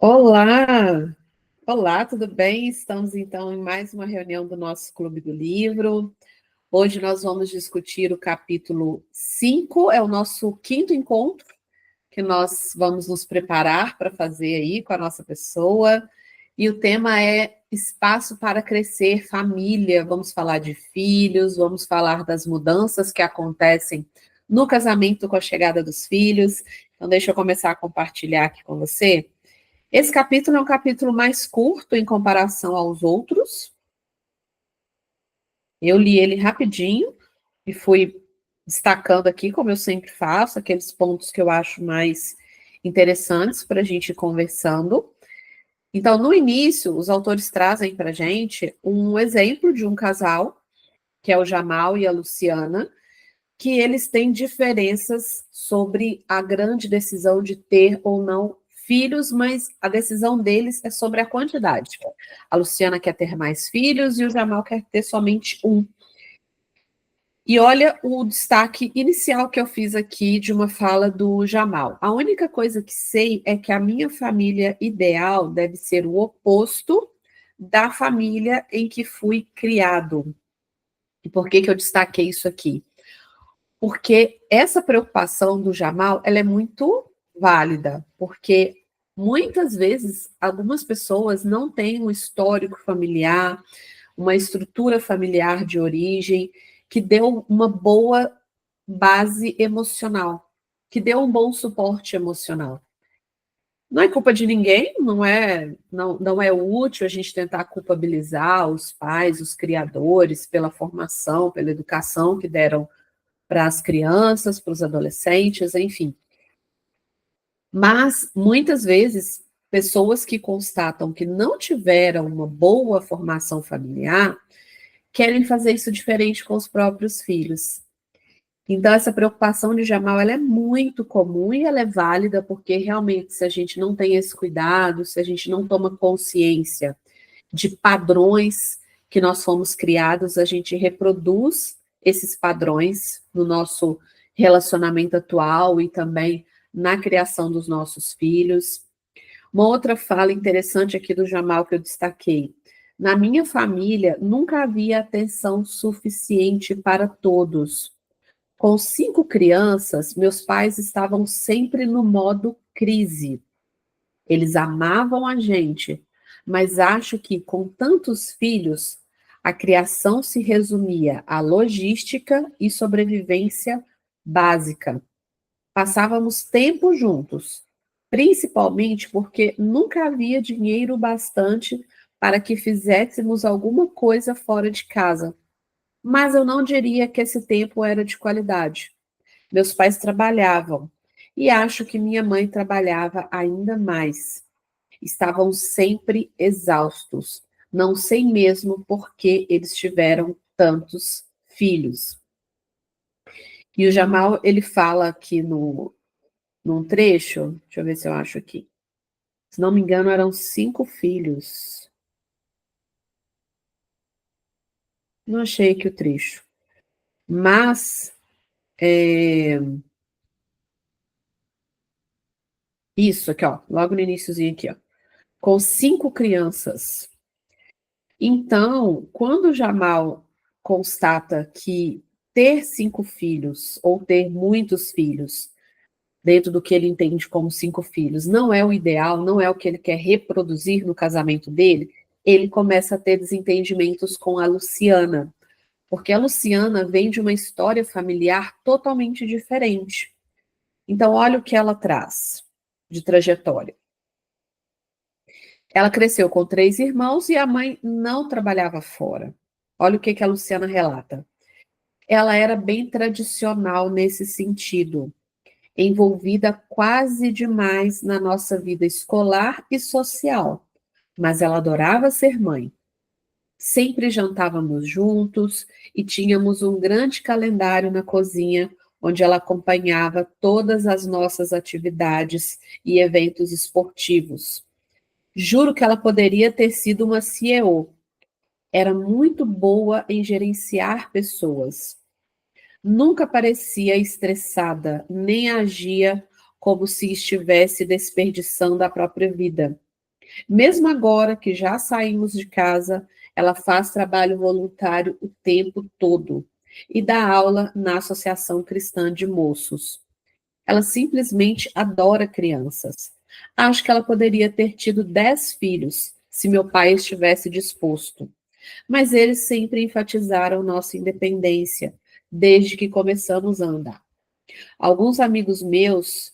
Olá! Olá, tudo bem? Estamos então em mais uma reunião do nosso Clube do Livro. Hoje nós vamos discutir o capítulo 5, é o nosso quinto encontro que nós vamos nos preparar para fazer aí com a nossa pessoa. E o tema é espaço para crescer, família. Vamos falar de filhos, vamos falar das mudanças que acontecem no casamento com a chegada dos filhos. Então, deixa eu começar a compartilhar aqui com você. Esse capítulo é um capítulo mais curto em comparação aos outros. Eu li ele rapidinho e fui destacando aqui, como eu sempre faço, aqueles pontos que eu acho mais interessantes para a gente ir conversando. Então, no início, os autores trazem para a gente um exemplo de um casal, que é o Jamal e a Luciana, que eles têm diferenças sobre a grande decisão de ter ou não filhos, mas a decisão deles é sobre a quantidade. A Luciana quer ter mais filhos e o Jamal quer ter somente um. E olha o destaque inicial que eu fiz aqui de uma fala do Jamal. A única coisa que sei é que a minha família ideal deve ser o oposto da família em que fui criado. E por que eu destaquei isso aqui? Porque essa preocupação do Jamal, ela é muito válida, porque muitas vezes algumas pessoas não têm um histórico familiar, uma estrutura familiar de origem que deu uma boa base emocional, que deu um bom suporte emocional. Não é culpa de ninguém, não é útil a gente tentar culpabilizar os pais, os criadores, pela formação, pela educação que deram para as crianças, para os adolescentes, enfim. Mas, muitas vezes, pessoas que constatam que não tiveram uma boa formação familiar querem fazer isso diferente com os próprios filhos. Então, essa preocupação de Jamal, ela é muito comum e ela é válida, porque realmente, se a gente não tem esse cuidado, se a gente não toma consciência de padrões que nós fomos criados, a gente reproduz esses padrões no nosso relacionamento atual e também na criação dos nossos filhos. Uma outra fala interessante aqui do Jamal que eu destaquei. Na minha família, nunca havia atenção suficiente para todos. Com 5 crianças, meus pais estavam sempre no modo crise. Eles amavam a gente, mas acho que com tantos filhos, a criação se resumia à logística e sobrevivência básica. Passávamos tempo juntos, principalmente porque nunca havia dinheiro bastante para que fizéssemos alguma coisa fora de casa. Mas eu não diria que esse tempo era de qualidade. Meus pais trabalhavam e acho que minha mãe trabalhava ainda mais. Estavam sempre exaustos. Não sei mesmo por que eles tiveram tantos filhos. E o Jamal, ele fala aqui num trecho, deixa eu ver se eu acho aqui. Se não me engano, eram 5 filhos. Não achei aqui o trecho. Mas, isso aqui, ó, logo no iniciozinho aqui, ó. Com 5 crianças. Então, quando o Jamal constata que ter 5 filhos, ou ter muitos filhos, dentro do que ele entende como 5 filhos, não é o ideal, não é o que ele quer reproduzir no casamento dele, ele começa a ter desentendimentos com a Luciana, porque a Luciana vem de uma história familiar totalmente diferente. Então, olha o que ela traz de trajetória. Ela cresceu com 3 irmãos e a mãe não trabalhava fora. Olha o que a Luciana relata. Ela era bem tradicional nesse sentido, envolvida quase demais na nossa vida escolar e social, mas ela adorava ser mãe. Sempre jantávamos juntos e tínhamos um grande calendário na cozinha, onde ela acompanhava todas as nossas atividades e eventos esportivos. Juro que ela poderia ter sido uma CEO. Era muito boa em gerenciar pessoas. Nunca parecia estressada, nem agia como se estivesse desperdiçando a própria vida. Mesmo agora que já saímos de casa, ela faz trabalho voluntário o tempo todo e dá aula na Associação Cristã de Moços. Ela simplesmente adora crianças. Acho que ela poderia ter tido 10 filhos, se meu pai estivesse disposto. Mas eles sempre enfatizaram nossa independência, desde que começamos a andar. Alguns amigos meus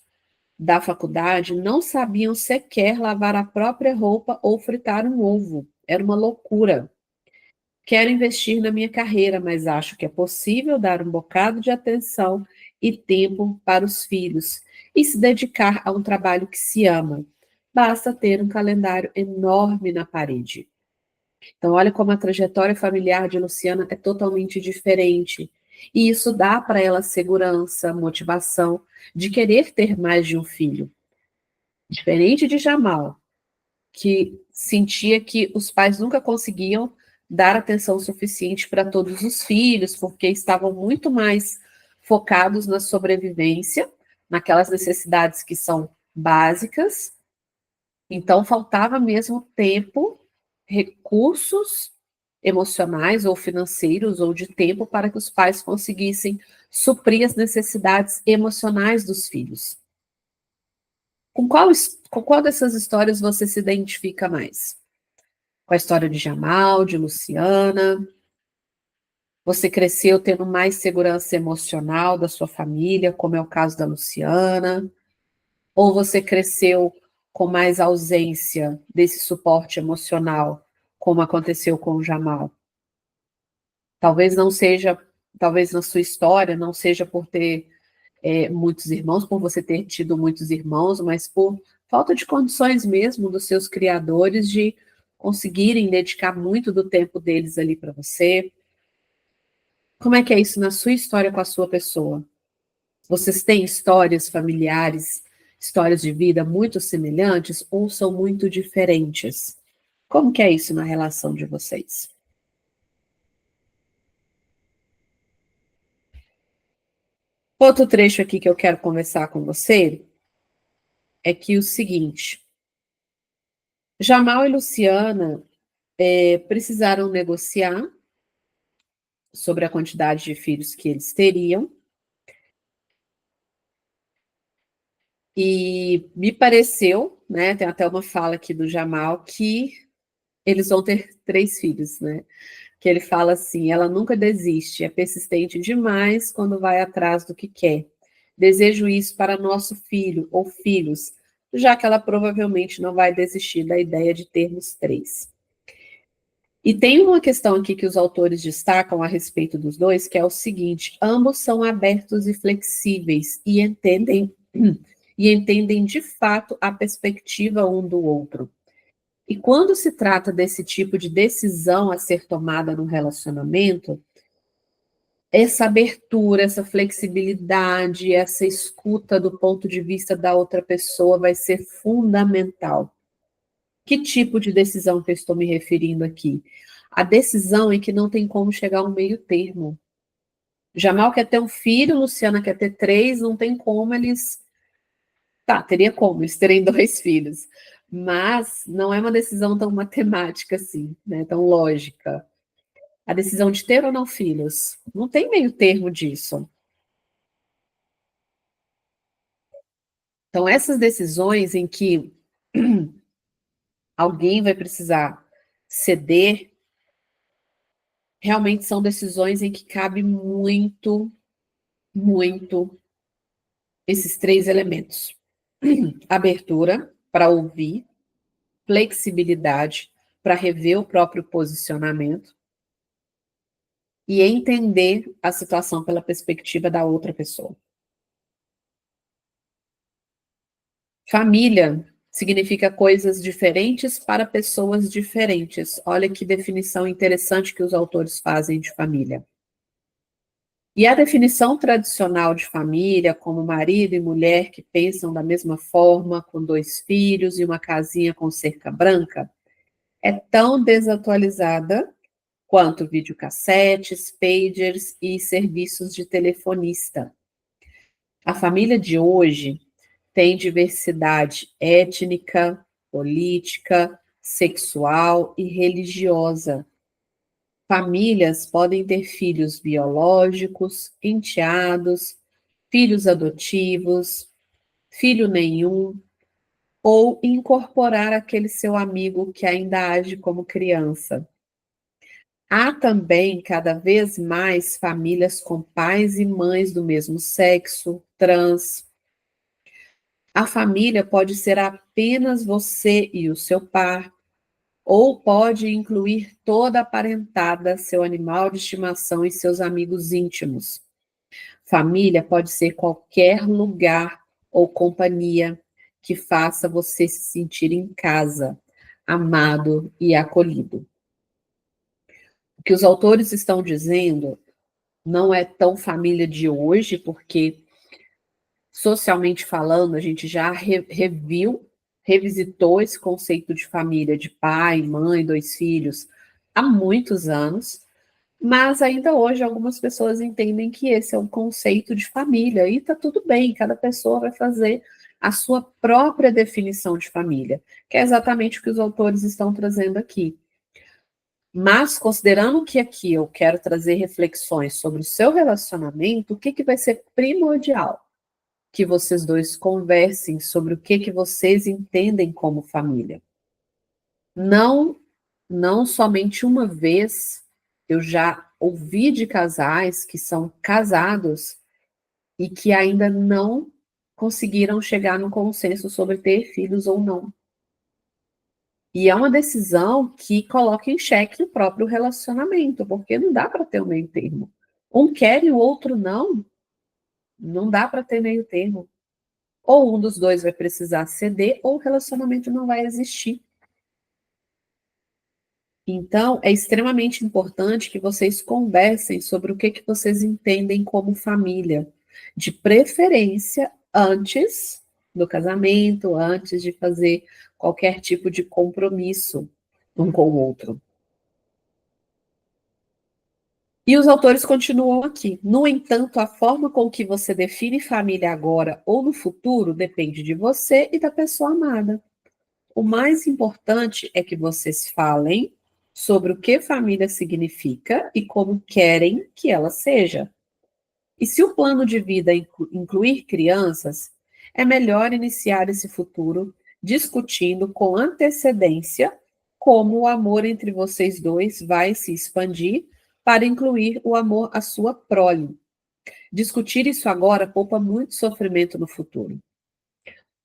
da faculdade não sabiam sequer lavar a própria roupa ou fritar um ovo. Era uma loucura. Quero investir na minha carreira, mas acho que é possível dar um bocado de atenção e tempo para os filhos e se dedicar a um trabalho que se ama. Basta ter um calendário enorme na parede. Então, olha como a trajetória familiar de Luciana é totalmente diferente. E isso dá para ela segurança, motivação de querer ter mais de um filho. Diferente de Jamal, que sentia que os pais nunca conseguiam dar atenção suficiente para todos os filhos, porque estavam muito mais focados na sobrevivência, naquelas necessidades que são básicas. Então, faltava mesmo tempo, recursos emocionais ou financeiros ou de tempo para que os pais conseguissem suprir as necessidades emocionais dos filhos. Com qual dessas histórias você se identifica mais? Com a história de Jamal, de Luciana? Você cresceu tendo mais segurança emocional da sua família, como é o caso da Luciana? Ou você cresceu com mais ausência desse suporte emocional, como aconteceu com o Jamal? Talvez não seja, talvez na sua história, não seja por ter muitos irmãos, por você ter tido muitos irmãos, mas por falta de condições mesmo dos seus criadores de conseguirem dedicar muito do tempo deles ali para você. Como é que é isso na sua história com a sua pessoa? Vocês têm histórias familiares, histórias de vida muito semelhantes ou são muito diferentes? Como que é isso na relação de vocês? Outro trecho aqui que eu quero conversar com você é que o seguinte, Jamal e Luciana precisaram negociar sobre a quantidade de filhos que eles teriam, e me pareceu, né, tem até uma fala aqui do Jamal, que eles vão ter 3 filhos, né? Que ele fala assim: ela nunca desiste, é persistente demais quando vai atrás do que quer. Desejo isso para nosso filho ou filhos, já que ela provavelmente não vai desistir da ideia de termos 3. E tem uma questão aqui que os autores destacam a respeito dos dois, que é o seguinte: ambos são abertos e flexíveis e entendem de fato a perspectiva um do outro. E quando se trata desse tipo de decisão a ser tomada no relacionamento, essa abertura, essa flexibilidade, essa escuta do ponto de vista da outra pessoa vai ser fundamental. Que tipo de decisão que eu estou me referindo aqui? A decisão em que não tem como chegar a um meio termo. Jamal quer ter um filho, Luciana quer ter 3, não tem como eles. Tá, teria como eles terem 2 filhos, mas não é uma decisão tão matemática assim, né? Tão lógica. A decisão de ter ou não filhos. Não tem meio termo disso. Então, essas decisões em que alguém vai precisar ceder, realmente são decisões em que cabe muito, muito esses 3 elementos: abertura para ouvir, flexibilidade para rever o próprio posicionamento e entender a situação pela perspectiva da outra pessoa. Família significa coisas diferentes para pessoas diferentes. Olha que definição interessante que os autores fazem de família. E a definição tradicional de família, como marido e mulher que pensam da mesma forma, com 2 filhos e uma casinha com cerca branca, é tão desatualizada quanto videocassetes, pagers e serviços de telefonista. A família de hoje tem diversidade étnica, política, sexual e religiosa. Famílias podem ter filhos biológicos, enteados, filhos adotivos, filho nenhum, ou incorporar aquele seu amigo que ainda age como criança. Há também, cada vez mais, famílias com pais e mães do mesmo sexo, trans. A família pode ser apenas você e o seu par, ou pode incluir toda a parentada, seu animal de estimação e seus amigos íntimos. Família pode ser qualquer lugar ou companhia que faça você se sentir em casa, amado e acolhido. O que os autores estão dizendo não é tão família de hoje, porque socialmente falando, a gente já revisitou esse conceito de família, de pai, mãe, dois filhos, há muitos anos, mas ainda hoje algumas pessoas entendem que esse é um conceito de família, e tá tudo bem, cada pessoa vai fazer a sua própria definição de família, que é exatamente o que os autores estão trazendo aqui. Mas, considerando que aqui eu quero trazer reflexões sobre o seu relacionamento, o que vai ser primordial? Que vocês dois conversem sobre o que vocês entendem como família. Não, não somente uma vez, eu já ouvi de casais que são casados e que ainda não conseguiram chegar no consenso sobre ter filhos ou não. E é uma decisão que coloca em xeque o próprio relacionamento, porque não dá para ter um meio termo. Um quer e o outro não. Não dá para ter meio termo. Ou um dos dois vai precisar ceder, ou o relacionamento não vai existir. Então, é extremamente importante que vocês conversem sobre o que vocês entendem como família. De preferência, antes do casamento, antes de fazer qualquer tipo de compromisso um com o outro. E os autores continuam aqui. No entanto, a forma com que você define família agora ou no futuro depende de você e da pessoa amada. O mais importante é que vocês falem sobre o que família significa e como querem que ela seja. E se o plano de vida incluir crianças, é melhor iniciar esse futuro discutindo com antecedência como o amor entre vocês dois vai se expandir para incluir o amor à sua prole. Discutir isso agora poupa muito sofrimento no futuro.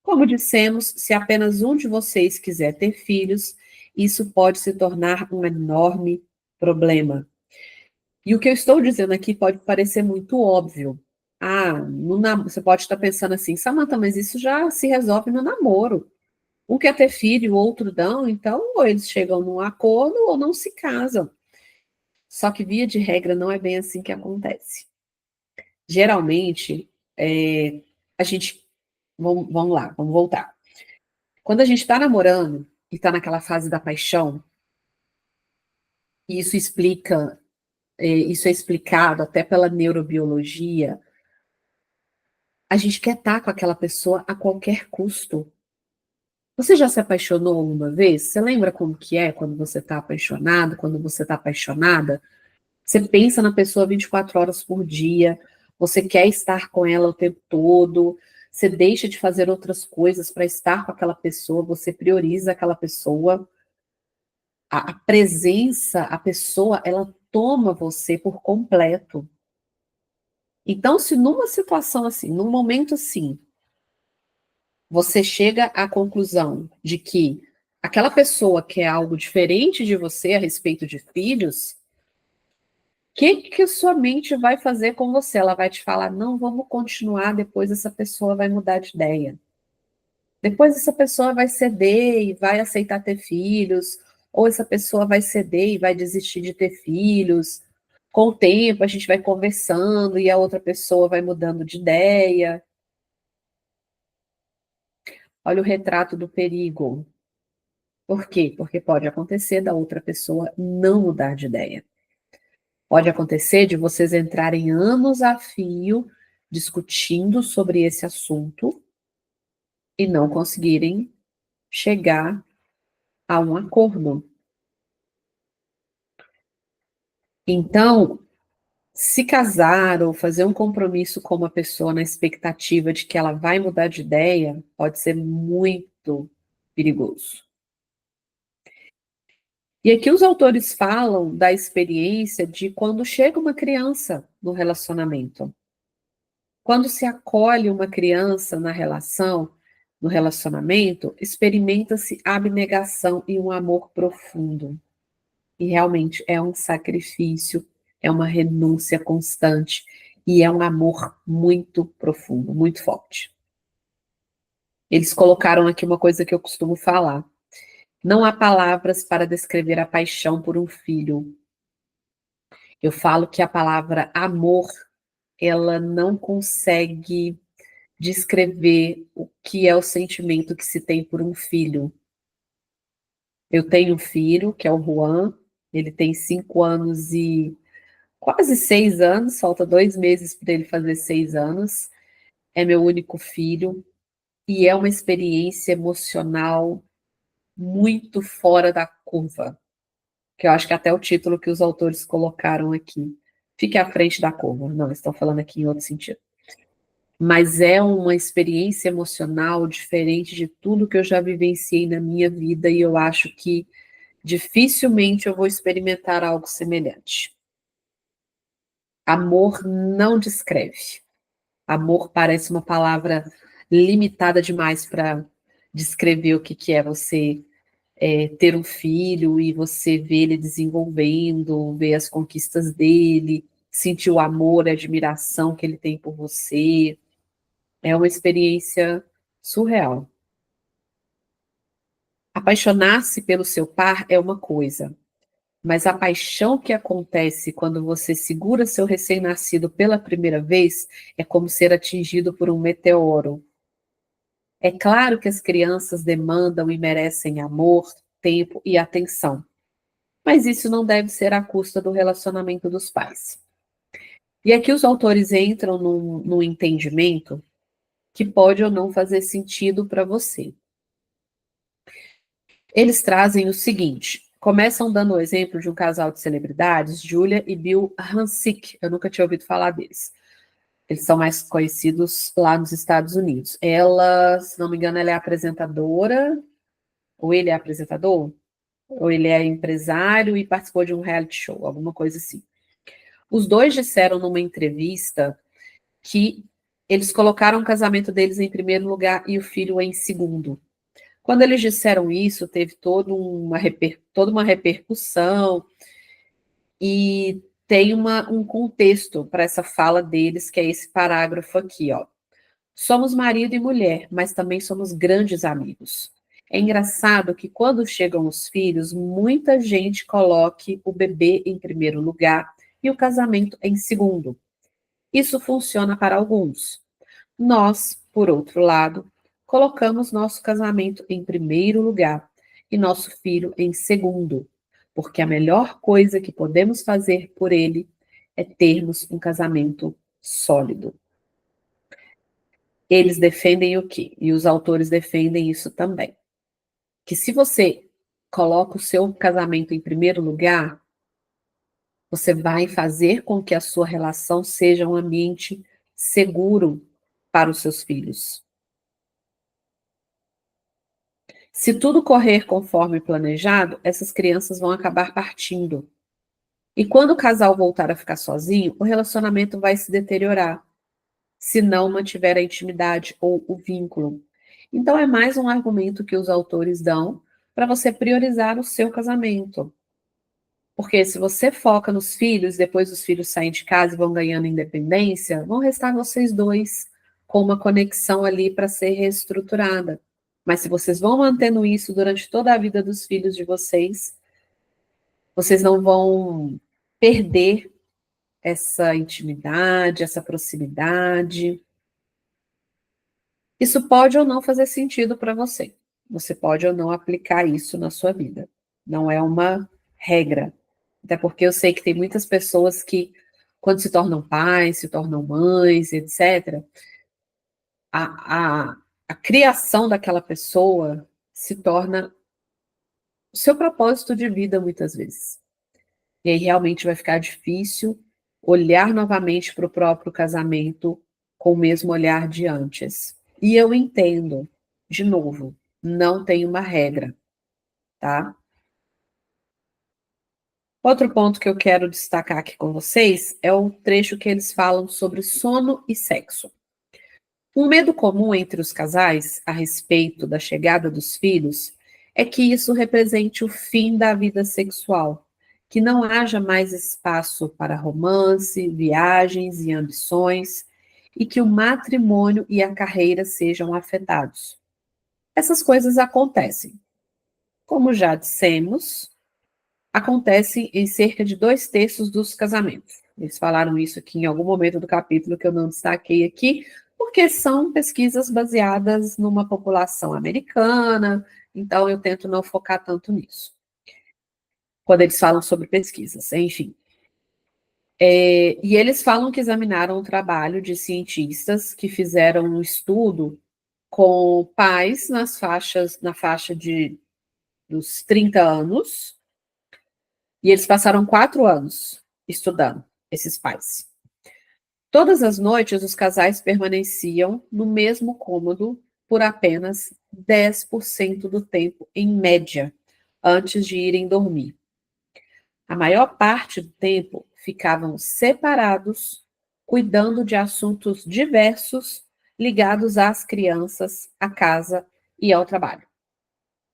Como dissemos, se apenas um de vocês quiser ter filhos, isso pode se tornar um enorme problema. E o que eu estou dizendo aqui pode parecer muito óbvio. Você pode estar pensando assim, Samantha, mas isso já se resolve no namoro. Um quer ter filho, o outro não, então ou eles chegam num acordo ou não se casam. Só que, via de regra, não é bem assim que acontece. Geralmente, a gente... Vamos lá, vamos voltar. Quando a gente está namorando e está naquela fase da paixão, e isso é explicado até pela neurobiologia, a gente quer estar com aquela pessoa a qualquer custo. Você já se apaixonou uma vez? Você lembra como que é quando você está apaixonado, quando você está apaixonada? Você pensa na pessoa 24 horas por dia, você quer estar com ela o tempo todo, você deixa de fazer outras coisas para estar com aquela pessoa, você prioriza aquela pessoa. A presença, a pessoa, ela toma você por completo. Então, se numa situação assim, num momento assim, você chega à conclusão de que aquela pessoa quer algo diferente de você a respeito de filhos, o que a sua mente vai fazer com você? Ela vai te falar, não, vamos continuar, depois essa pessoa vai mudar de ideia. Depois essa pessoa vai ceder e vai aceitar ter filhos, ou essa pessoa vai ceder e vai desistir de ter filhos. Com o tempo a gente vai conversando e a outra pessoa vai mudando de ideia. Olha o retrato do perigo. Por quê? Porque pode acontecer da outra pessoa não mudar de ideia. Pode acontecer de vocês entrarem anos a fio discutindo sobre esse assunto e não conseguirem chegar a um acordo. Então, se casar ou fazer um compromisso com uma pessoa na expectativa de que ela vai mudar de ideia, pode ser muito perigoso. E aqui os autores falam da experiência de quando chega uma criança no relacionamento. Quando se acolhe uma criança na relação, no relacionamento, experimenta-se abnegação e um amor profundo. E realmente é um sacrifício, é uma renúncia constante e é um amor muito profundo, muito forte. Eles colocaram aqui uma coisa que eu costumo falar. Não há palavras para descrever a paixão por um filho. Eu falo que a palavra amor, ela não consegue descrever o que é o sentimento que se tem por um filho. Eu tenho um filho, que é o Juan, ele tem 5 anos e quase 6 anos, falta 2 meses para ele fazer 6 anos. É meu único filho e é uma experiência emocional muito fora da curva, que eu acho que até o título que os autores colocaram aqui. Fique à frente da curva. Não, estão falando aqui em outro sentido. Mas é uma experiência emocional diferente de tudo que eu já vivenciei na minha vida e eu acho que dificilmente eu vou experimentar algo semelhante. Amor não descreve. Amor parece uma palavra limitada demais para descrever o que é você ter um filho e você ver ele desenvolvendo, ver as conquistas dele, sentir o amor, a admiração que ele tem por você. É uma experiência surreal. Apaixonar-se pelo seu par é uma coisa, mas a paixão que acontece quando você segura seu recém-nascido pela primeira vez é como ser atingido por um meteoro. É claro que as crianças demandam e merecem amor, tempo e atenção, mas isso não deve ser à custa do relacionamento dos pais. E aqui os autores entram num entendimento que pode ou não fazer sentido para você. Eles trazem o seguinte: começam dando o exemplo de um casal de celebridades, Julia e Bill Hansick. Eu nunca tinha ouvido falar deles. Eles são mais conhecidos lá nos Estados Unidos. Ela, se não me engano, ela é apresentadora, ou ele é apresentador, ou ele é empresário e participou de um reality show, alguma coisa assim. Os dois disseram numa entrevista que eles colocaram o casamento deles em primeiro lugar e o filho em segundo. Quando eles disseram isso, teve toda uma repercussão e tem um contexto para essa fala deles, que é esse parágrafo aqui, ó. Somos marido e mulher, mas também somos grandes amigos. É engraçado que quando chegam os filhos, muita gente coloque o bebê em primeiro lugar e o casamento em segundo. Isso funciona para alguns. Nós, por outro lado, colocamos nosso casamento em primeiro lugar e nosso filho em segundo, porque a melhor coisa que podemos fazer por ele é termos um casamento sólido. Eles defendem o quê? E os autores defendem isso também. Que se você coloca o seu casamento em primeiro lugar, você vai fazer com que a sua relação seja um ambiente seguro para os seus filhos. Se tudo correr conforme planejado, essas crianças vão acabar partindo. E quando o casal voltar a ficar sozinho, o relacionamento vai se deteriorar, se não mantiver a intimidade ou o vínculo. Então, é mais um argumento que os autores dão para você priorizar o seu casamento. Porque se você foca nos filhos, depois os filhos saem de casa e vão ganhando independência, vão restar vocês dois com uma conexão ali para ser reestruturada. Mas se vocês vão mantendo isso durante toda a vida dos filhos de vocês, vocês não vão perder essa intimidade, essa proximidade. Isso pode ou não fazer sentido para você. Você pode ou não aplicar isso na sua vida. Não é uma regra. Até porque eu sei que tem muitas pessoas que, quando se tornam pais, se tornam mães, etc., a, a, a criação daquela pessoa se torna o seu propósito de vida muitas vezes. E aí realmente vai ficar difícil olhar novamente para o próprio casamento com o mesmo olhar de antes. E eu entendo, de novo, não tem uma regra, tá? Outro ponto que eu quero destacar aqui com vocês é o trecho que eles falam sobre sono e sexo. Um medo comum entre os casais a respeito da chegada dos filhos é que isso represente o fim da vida sexual, que não haja mais espaço para romance, viagens e ambições, e que o matrimônio e a carreira sejam afetados. Essas coisas acontecem. Como já dissemos, acontecem em cerca de 2/3 dos casamentos. Eles falaram isso aqui em algum momento do capítulo que eu não destaquei aqui, porque são pesquisas baseadas numa população americana, então eu tento não focar tanto nisso. Quando eles falam sobre pesquisas, enfim. E eles falam que examinaram o trabalho de cientistas que fizeram um estudo com pais na faixa dos 30 anos, e eles passaram 4 anos estudando, esses pais. Todas as noites, os casais permaneciam no mesmo cômodo por apenas 10% do tempo, em média, antes de irem dormir. A maior parte do tempo ficavam separados, cuidando de assuntos diversos ligados às crianças, à casa e ao trabalho.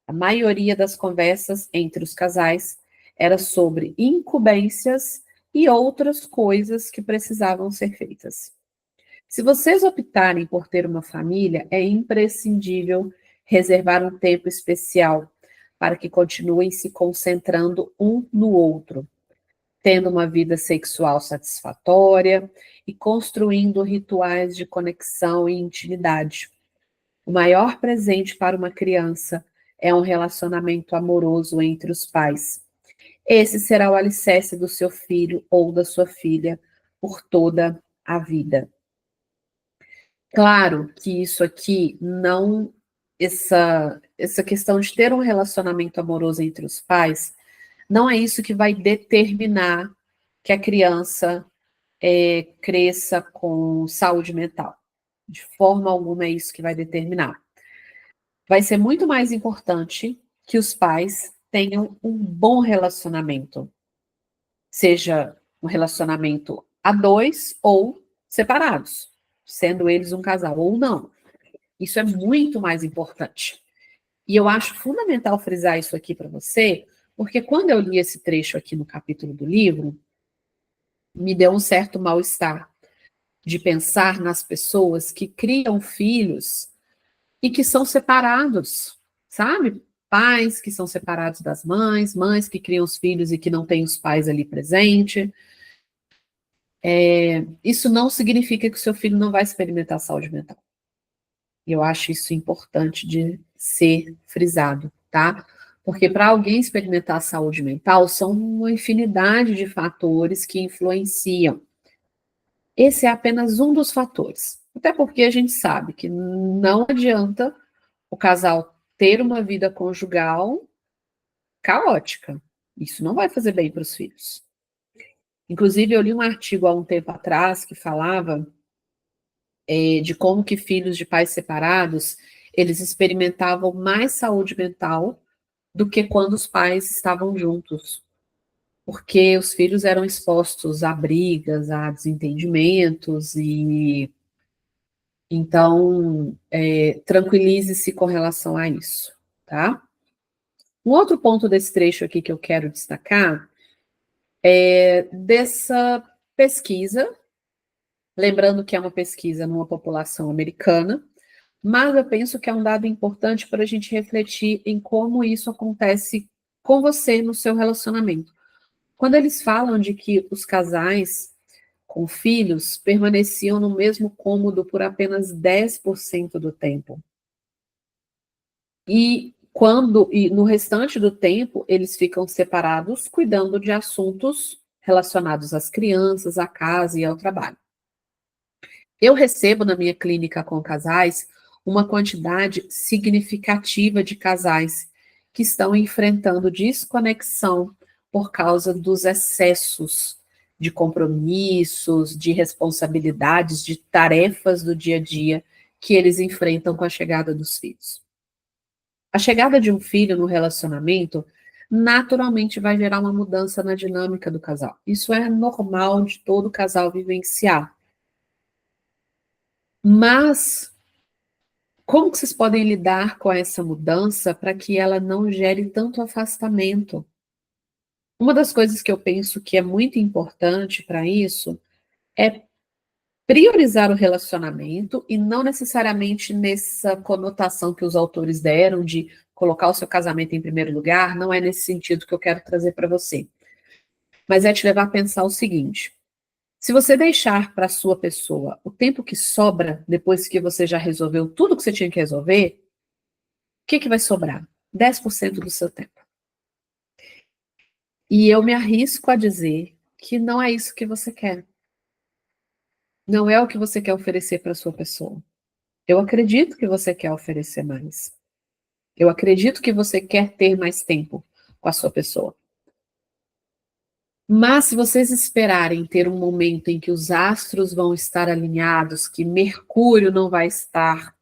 A maioria das conversas entre os casais era sobre incumbências e outras coisas que precisavam ser feitas. Se vocês optarem por ter uma família, é imprescindível reservar um tempo especial para que continuem se concentrando um no outro, tendo uma vida sexual satisfatória e construindo rituais de conexão e intimidade. O maior presente para uma criança é um relacionamento amoroso entre os pais. Esse será o alicerce do seu filho ou da sua filha por toda a vida. Claro que isso aqui não, essa questão de ter um relacionamento amoroso entre os pais, não é isso que vai determinar que a criança cresça com saúde mental. De forma alguma é isso que vai determinar. Vai ser muito mais importante que os pais tenham um bom relacionamento, seja um relacionamento a dois ou separados, sendo eles um casal ou não. Isso é muito mais importante. E eu acho fundamental frisar isso aqui para você, porque quando eu li esse trecho aqui no capítulo do livro, me deu um certo mal-estar de pensar nas pessoas que criam filhos e que são separados, sabe? Pais que são separados das mães, mães que criam os filhos e que não têm os pais ali presente. Isso não significa que o seu filho não vai experimentar saúde mental. E eu acho isso importante de ser frisado, tá? Porque para alguém experimentar saúde mental, são uma infinidade de fatores que influenciam. Esse é apenas um dos fatores. Até porque a gente sabe que não adianta o casal ter uma vida conjugal caótica. Isso não vai fazer bem para os filhos. Inclusive, eu li um artigo há um tempo atrás que falava de como que filhos de pais separados, eles experimentavam mais saúde mental do que quando os pais estavam juntos. Porque os filhos eram expostos a brigas, a desentendimentos, e então tranquilize-se com relação a isso, tá? Um outro ponto desse trecho aqui que eu quero destacar é dessa pesquisa, lembrando que é uma pesquisa numa população americana, mas eu penso que é um dado importante para a gente refletir em como isso acontece com você no seu relacionamento. Quando eles falam de que os casais com filhos permaneciam no mesmo cômodo por apenas 10% do tempo. E no restante do tempo, eles ficam separados, cuidando de assuntos relacionados às crianças, à casa e ao trabalho. Eu recebo na minha clínica com casais uma quantidade significativa de casais que estão enfrentando desconexão por causa dos excessos de compromissos, de responsabilidades, de tarefas do dia a dia que eles enfrentam com a chegada dos filhos. A chegada de um filho no relacionamento naturalmente vai gerar uma mudança na dinâmica do casal. Isso é normal de todo casal vivenciar. Mas como que vocês podem lidar com essa mudança para que ela não gere tanto afastamento? Uma das coisas que eu penso que é muito importante para isso é priorizar o relacionamento e não necessariamente nessa conotação que os autores deram de colocar o seu casamento em primeiro lugar, não é nesse sentido que eu quero trazer para você. Mas é te levar a pensar o seguinte: se você deixar para a sua pessoa o tempo que sobra depois que você já resolveu tudo que você tinha que resolver, o que vai sobrar? 10% do seu tempo. E eu me arrisco a dizer que não é isso que você quer. Não é o que você quer oferecer para a sua pessoa. Eu acredito que você quer oferecer mais. Eu acredito que você quer ter mais tempo com a sua pessoa. Mas se vocês esperarem ter um momento em que os astros vão estar alinhados, que Mercúrio não vai estar,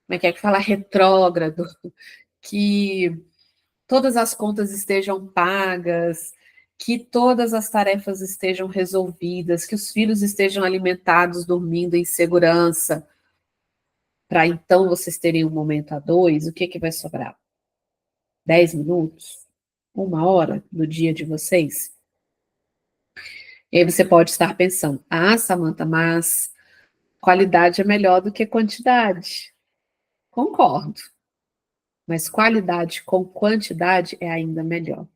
como é que fala, retrógrado, que todas as contas estejam pagas, que todas as tarefas estejam resolvidas, que os filhos estejam alimentados, dormindo em segurança, para então vocês terem um momento a dois, o que vai sobrar? 10 minutos? 1 hora do dia de vocês? E aí você pode estar pensando, Samantha, mas qualidade é melhor do que quantidade. Concordo, mas qualidade com quantidade é ainda melhor.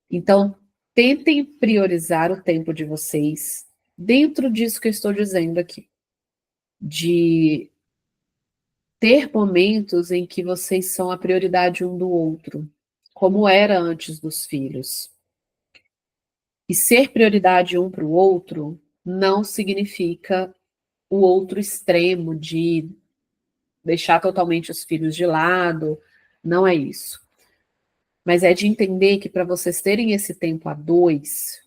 Então, tentem priorizar o tempo de vocês dentro disso que eu estou dizendo aqui, de ter momentos em que vocês são a prioridade um do outro, como era antes dos filhos. E ser prioridade um para o outro não significa o outro extremo de deixar totalmente os filhos de lado, não é isso. Mas é de entender que para vocês terem esse tempo a dois,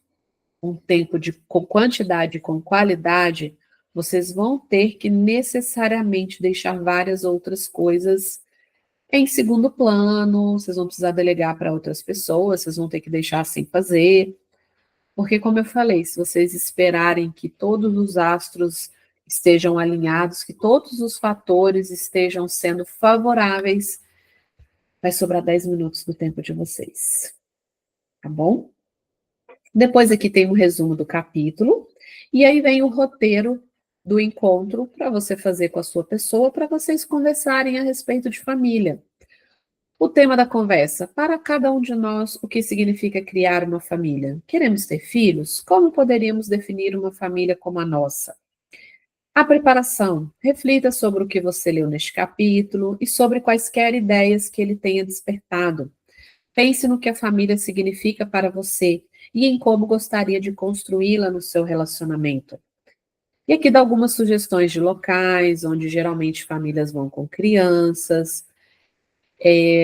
um tempo com quantidade e com qualidade, vocês vão ter que necessariamente deixar várias outras coisas em segundo plano, vocês vão precisar delegar para outras pessoas, vocês vão ter que deixar sem fazer, porque como eu falei, se vocês esperarem que todos os astros estejam alinhados, que todos os fatores estejam sendo favoráveis, vai sobrar 10 minutos do tempo de vocês, tá bom? Depois aqui tem um resumo do capítulo, e aí vem o roteiro do encontro para você fazer com a sua pessoa, para vocês conversarem a respeito de família. O tema da conversa: para cada um de nós, o que significa criar uma família? Queremos ter filhos? Como poderíamos definir uma família como a nossa? A preparação: reflita sobre o que você leu neste capítulo e sobre quaisquer ideias que ele tenha despertado. Pense no que a família significa para você e em como gostaria de construí-la no seu relacionamento. E aqui dá algumas sugestões de locais onde geralmente famílias vão com crianças.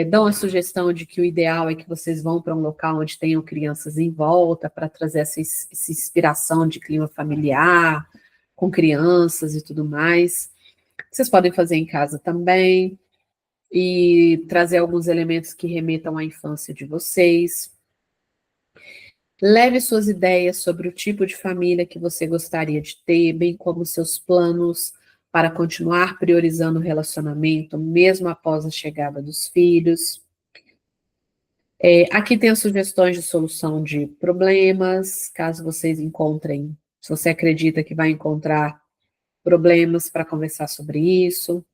Dão a sugestão de que o ideal é que vocês vão para um local onde tenham crianças em volta para trazer essa inspiração de clima familiar, com crianças e tudo mais. Vocês podem fazer em casa também e trazer alguns elementos que remetam à infância de vocês. Leve suas ideias sobre o tipo de família que você gostaria de ter, bem como seus planos para continuar priorizando o relacionamento, mesmo após a chegada dos filhos. Aqui tem as sugestões de solução de problemas, caso vocês encontrem, se você acredita que vai encontrar problemas para conversar sobre isso.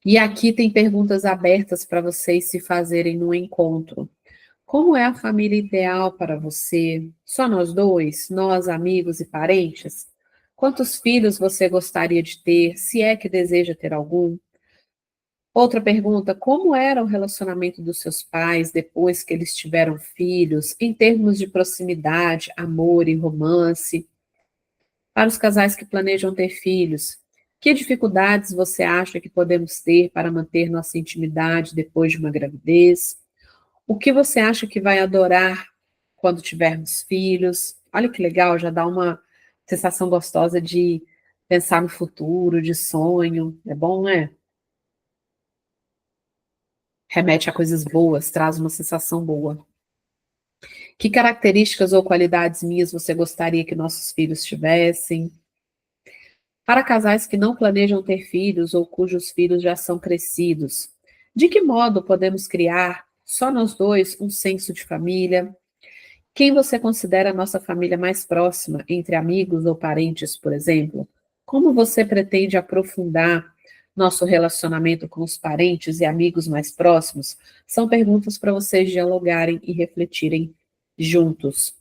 E aqui tem perguntas abertas para vocês se fazerem no encontro. Como é a família ideal para você? Só nós dois? Nós, amigos e parentes? Quantos filhos você gostaria de ter, se é que deseja ter algum? Outra pergunta: como era o relacionamento dos seus pais depois que eles tiveram filhos, em termos de proximidade, amor e romance? Para os casais que planejam ter filhos, Que dificuldades você acha que podemos ter para manter nossa intimidade depois de uma gravidez? O que você acha que vai adorar quando tivermos filhos? Olha que legal, já dá uma sensação gostosa de pensar no futuro, de sonho. É bom, né? Remete a coisas boas, traz uma sensação boa. Que características ou qualidades minhas você gostaria que nossos filhos tivessem? Para casais que não planejam ter filhos ou cujos filhos já são crescidos, de que modo podemos criar, só nós dois, um senso de família? Quem você considera a nossa família mais próxima, entre amigos ou parentes, por exemplo? Como você pretende aprofundar nosso relacionamento com os parentes e amigos mais próximos? São perguntas para vocês dialogarem e refletirem juntos.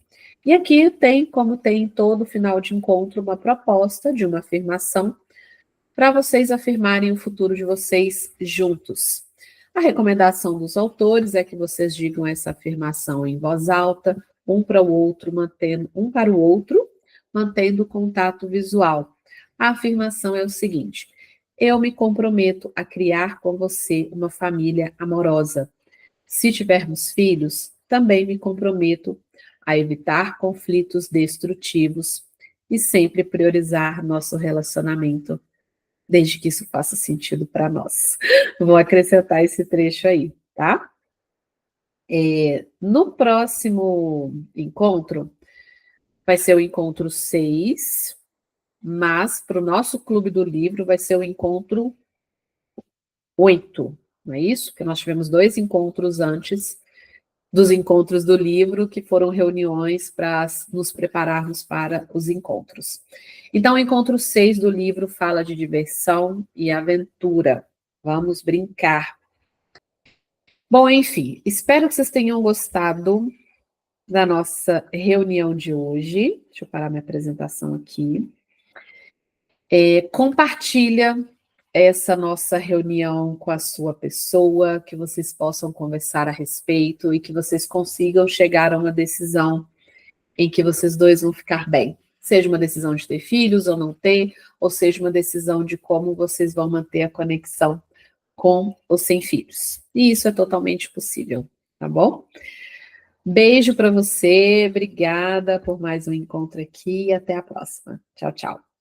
E aqui tem, como tem em todo final de encontro, uma proposta de uma afirmação para vocês afirmarem o futuro de vocês juntos. A recomendação dos autores é que vocês digam essa afirmação em voz alta, um para o outro, mantendo contato visual. A afirmação é o seguinte: eu me comprometo a criar com você uma família amorosa. Se tivermos filhos, também me comprometo a evitar conflitos destrutivos e sempre priorizar nosso relacionamento, desde que isso faça sentido para nós. Vou acrescentar esse trecho aí, tá? No próximo encontro, vai ser o encontro 6, mas para o nosso clube do livro vai ser o encontro 8, não é isso? Porque nós tivemos 2 encontros antes dos encontros do livro, que foram reuniões para nos prepararmos para os encontros. Então, o encontro 6 do livro fala de diversão e aventura. Vamos brincar. Bom, enfim, espero que vocês tenham gostado da nossa reunião de hoje. Deixa eu parar minha apresentação aqui. Compartilha essa nossa reunião com a sua pessoa, que vocês possam conversar a respeito e que vocês consigam chegar a uma decisão em que vocês dois vão ficar bem. Seja uma decisão de ter filhos ou não ter, ou seja uma decisão de como vocês vão manter a conexão com ou sem filhos. E isso é totalmente possível, tá bom? Beijo para você, obrigada por mais um encontro aqui e até a próxima. Tchau, tchau.